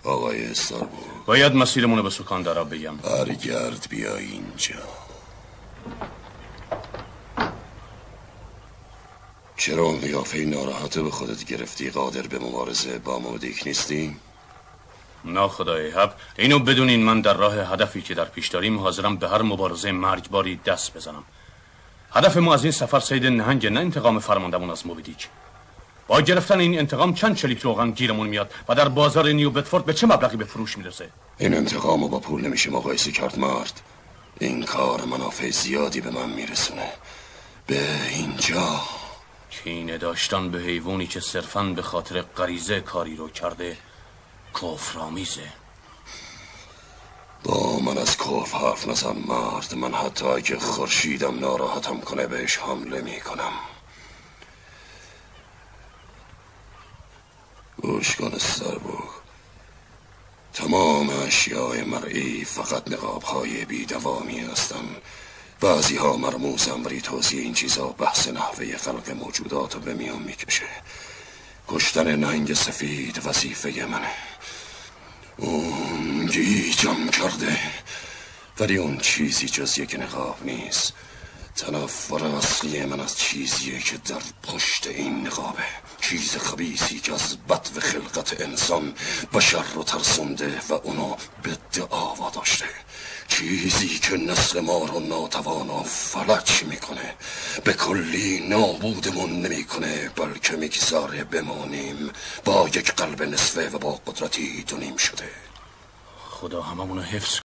آقای استاربورگ، باید مسیرمون رو به سکاندارا بگم. برگرد بیا اینجا. چرا اون قیافه ناراحته به خودت گرفتی؟ قادر به مبارزه با مودیک نیستی؟ نه خدای حق، اینو بدونین من در راه هدفی که در پیش داریم حاضرم به هر مبارزه مرگباری دست بزنم. هدف ما از این سفر صید نهنگ، نه انتقام فرماندمون از مودیک. با گرفتن این انتقام چند چلیک روغن گیرمون میاد و در بازار نیو بدفورد به چه مبلغی به فروش میرسه؟ این انتقامو با پول نمیشه مقایسه کرد مرد. این کار منافع زیادی به من میرسونه. به اینجا کینه داشتن به حیوانی که صرفاً به خاطر غریزه کاری رو کرده کفرآمیزه. با من از کفر حرف نزن مرد. من حتی اگه خورشیدم ناراحتم کنه بهش حمله میکنم. گوش کن استاربورگ، تمام اشیاء مرئی فقط نقاب‌های بی‌دوامی هستند. بعضی ها مرموزن، ولی توضیح این چیزا بحث نحوه خلق موجودات رو به میان میکشه. کشتن نهنگ سفید وظیفه منه. اون گیجم کرده، ولی اون چیزی جز یک نقاب نیست. تنفر اصلی من از چیزیه که در پشت این نقابه. چیز خبیثی که از بدو خلقت انسان بشر رو ترسونده و اونو به دعوا داشته. چیزی که نسل ما رو ناتوانا فلج میکنه، به کلی نابودمون نمیکنه، بلکه میگذاره بمانیم با یک قلب نصفه و با قدرتی 2.5 شده. خدا هممونو حفظ